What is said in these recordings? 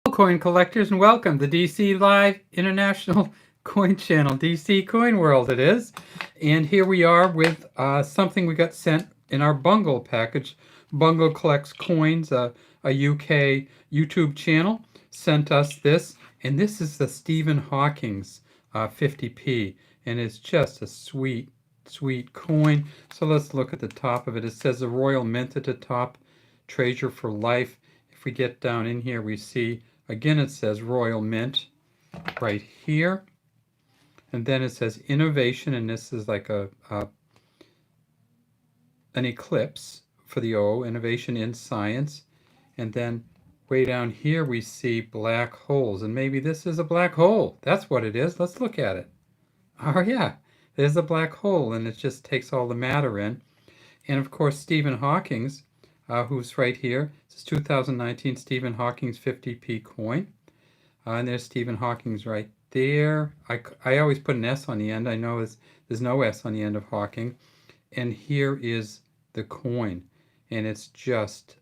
Coin collectors, and welcome to DC Live International Coin Channel, DC Coin World it is. And here we are with something we got sent in our Bungle package. Bungle collects coins, a UK YouTube channel sent us this, and this is the Stephen Hawkings 50p, and it's just a sweet coin. So let's look at the top of it. It says the Royal Mint at the top, treasure for life. If we get down in here, we see again it says Royal Mint right here, and then it says innovation, and this is like an eclipse for the O, innovation in science. And then way down here we see black holes, and maybe this is a black hole. That's what it is. Let's look at it. Oh yeah, there's a black hole, and it just takes all the matter in. And of course Stephen Hawkings, who's right here. This is 2019 Stephen Hawkings 50p coin. And there's Stephen Hawkings right there. I always put an S on the end. I know there's no S on the end of Hawking. And here is the coin. And it's just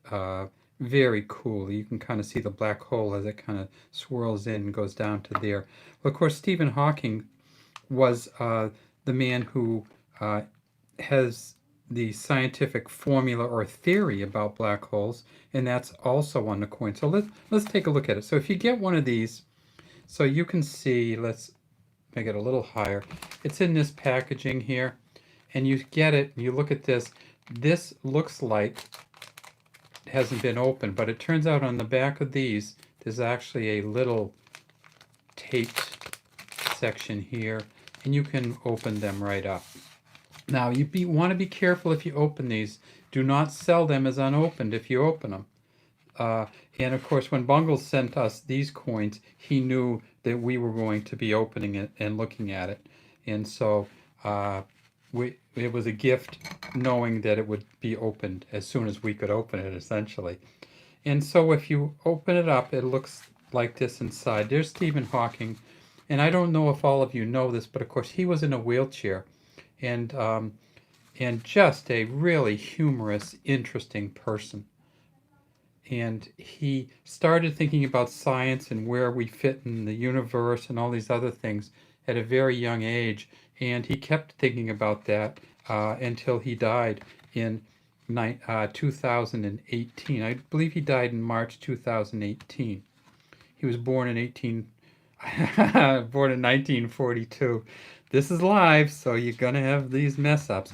very cool. You can kind of see the black hole as it kind of swirls in and goes down to there. Well, of course, Stephen Hawking was the man who has the scientific formula or theory about black holes, and that's also on the coin. So let's take a look at it. So if you get one of these, so you can see, let's make it a little higher. It's in this packaging here, and you get it, and you look at this. This looks like it hasn't been opened, but it turns out on the back of these, there's actually a little taped section here, and you can open them right up. Now, you want to be careful if you open these. Do not sell them as unopened if you open them. And of course, when Bungle sent us these coins, he knew that we were going to be opening it and looking at it. And so it was a gift knowing that it would be opened as soon as we could open it, essentially. And so if you open it up, it looks like this inside. There's Stephen Hawking. And I don't know if all of you know this, but of course, he was in a wheelchair. And just a really humorous, interesting person. And he started thinking about science and where we fit in the universe and all these other things at a very young age. And he kept thinking about that until he died in 2018. I believe he died in March 2018. He was born in 1942. This is live, so you're going to have these mess ups.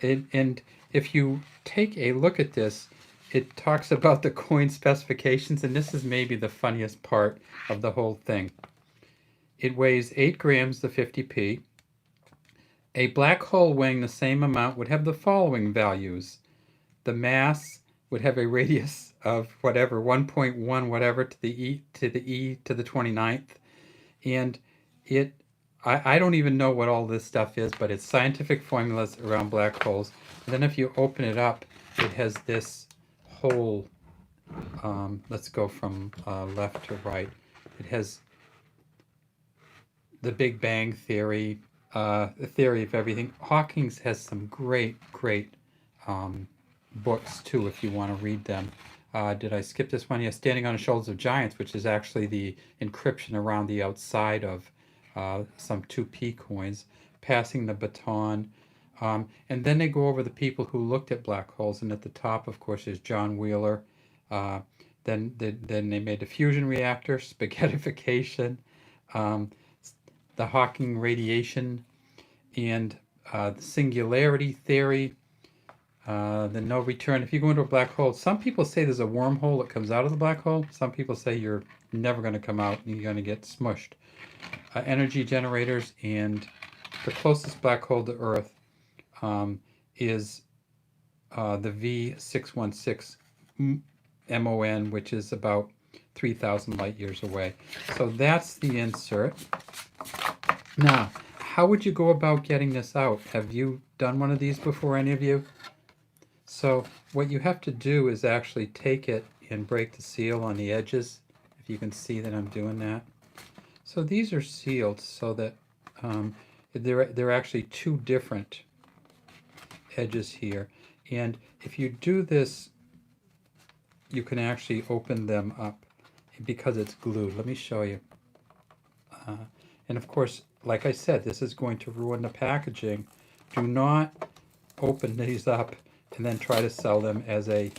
And if you take a look at this, it talks about the coin specifications, and this is maybe the funniest part of the whole thing. It weighs 8 grams, the 50p. A black hole weighing the same amount would have the following values. The mass would have a radius of whatever, 1.1 whatever to the e to the 29th. And I don't even know what all this stuff is, but it's scientific formulas around black holes. And then if you open it up, it has this whole, let's go from left to right. It has the Big Bang Theory, the theory of everything. Hawking's has some great books too, if you want to read them. Did I skip this one? Yeah, Standing on the Shoulders of Giants, which is actually the encryption around the outside of some 2p coins, Passing the Baton. And then they go over the people who looked at black holes, and at the top, of course, is John Wheeler. Then they made the fusion reactor, spaghettification, the Hawking radiation, and the singularity theory, the no return. If you go into a black hole, some people say there's a wormhole that comes out of the black hole. Some people say you're never going to come out and you're going to get smushed. Energy generators, and the closest black hole to Earth is the V616 MON, which is about 3,000 light years away. So that's the insert. Now, how would you go about getting this out? Have you done one of these before, any of you? So what you have to do is actually take it and break the seal on the edges, if you can see that I'm doing that. So these are sealed so that they're actually two different edges here. And if you do this, you can actually open them up. because it's glued. Let me show you. And of course, like I said, this is going to ruin the packaging. Do not open these up and then try to sell them as a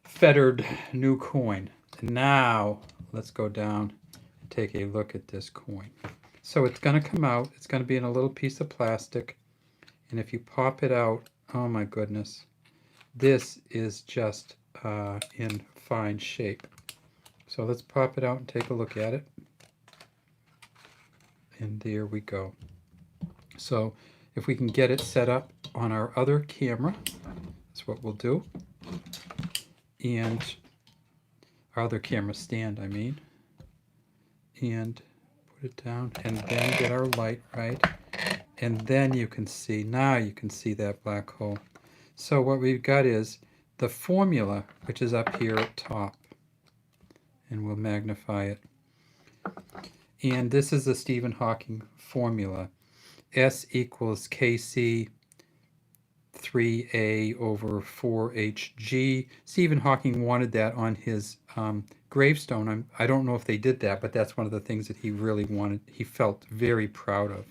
unfettered new coin. And now let's go down and take a look at this coin. So it's going to come out. It's going to be in a little piece of plastic. And if you pop it out, oh my goodness, this is just in fine shape. So let's pop it out and take a look at it. And there we go. So if we can get it set up on our other camera, that's what we'll do. And our other camera stand, I mean. And put it down and then get our light right. And then you can see, now you can see that black hole. So what we've got is the formula, which is up here at top. And we'll magnify it. And this is the Stephen Hawking formula. S equals Kc 3a over 4hg. Stephen Hawking wanted that on his gravestone. I don't know if they did that, but that's one of the things that he really wanted. He felt very proud of.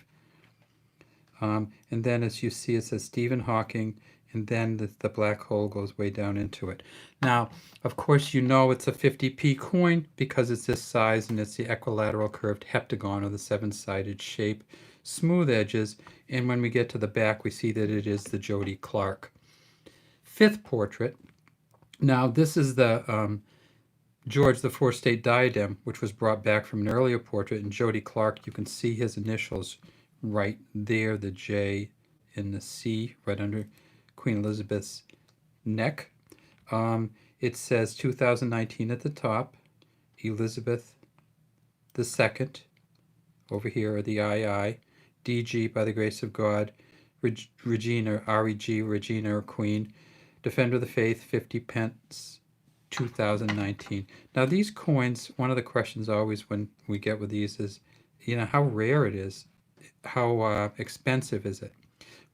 And then as you see, it says Stephen Hawking, and then the black hole goes way down into it. Now, of course, you know it's a 50p coin because it's this size and it's the equilateral curved heptagon, or the seven-sided shape, smooth edges, and when we get to the back, we see that it is the Jody Clark. Fifth portrait. Now, this is the George IV State diadem, which was brought back from an earlier portrait, and Jody Clark, you can see his initials right there, the J and the C, right under Queen Elizabeth's neck. It says 2019 at the top, Elizabeth II, over here are the II, DG, by the grace of God, Regina, REG, Regina, or Queen, Defender of the Faith, 50 pence, 2019. Now these coins, one of the questions always when we get with these is, you know, how rare it is, how expensive is it?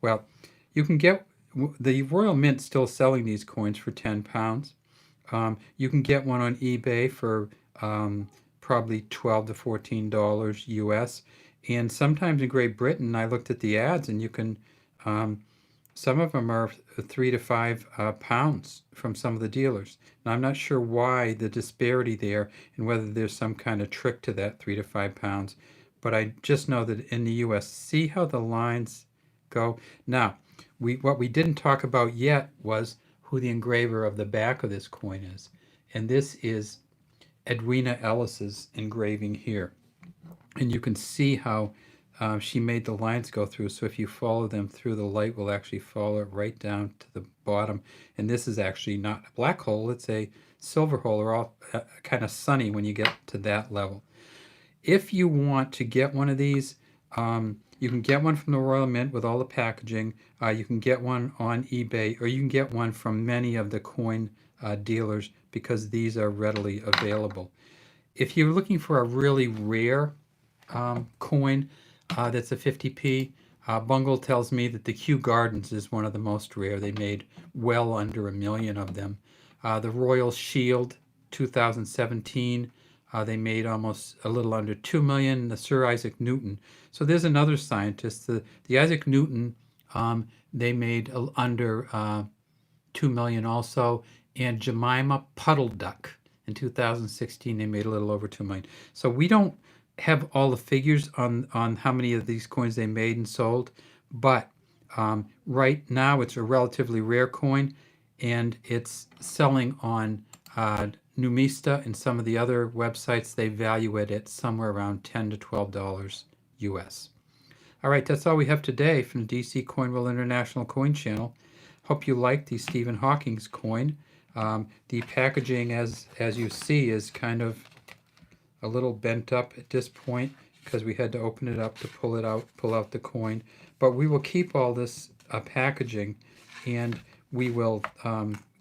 Well, you can get, the Royal Mint still selling these coins for £10. You can get one on eBay for probably $12 to $14 US. And sometimes in Great Britain, I looked at the ads, and you can, some of them are 3 to 5 pounds from some of the dealers. Now, I'm not sure why the disparity there and whether there's some kind of trick to that 3 to 5 pounds. But I just know that in the US, see how the lines go? Now, what we didn't talk about yet was who the engraver of the back of this coin is. And this is Edwina Ellis's engraving here. And you can see how she made the lines go through. So if you follow them through, the light will actually follow it right down to the bottom. And this is actually not a black hole, it's a silver hole. They're all kind of sunny when you get to that level. If you want to get one of these, you can get one from the Royal Mint with all the packaging. You can get one on eBay, or you can get one from many of the coin dealers, because these are readily available. If you're looking for a really rare coin that's a 50p, Bungle tells me that the Kew Gardens is one of the most rare. They made well under 1 million of them. The Royal Shield 2017, they made almost a little under 2 million. The Sir Isaac Newton. So there's another scientist. The Isaac Newton, they made under 2 million also. And Jemima Puddle Duck in 2016, they made a little over 2 million. So we don't have all the figures on how many of these coins they made and sold, but right now it's a relatively rare coin, and it's selling on Numista and some of the other websites. They value it at somewhere around $10 to $12 US. All right, that's all we have today from the DC Coin World International Coin Channel. Hope you liked the Stephen Hawking's coin. The packaging, as you see, is kind of a little bent up at this point because we had to open it up to pull out the coin. But we will keep all this packaging, and we will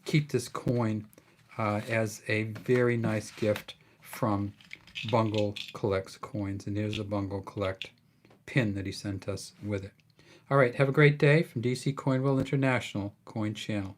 keep this coin as a very nice gift from Bungle Collects Coins. And here's a Bungle Collect pin that he sent us with it. All right, have a great day from DC Coin World International Coin Channel.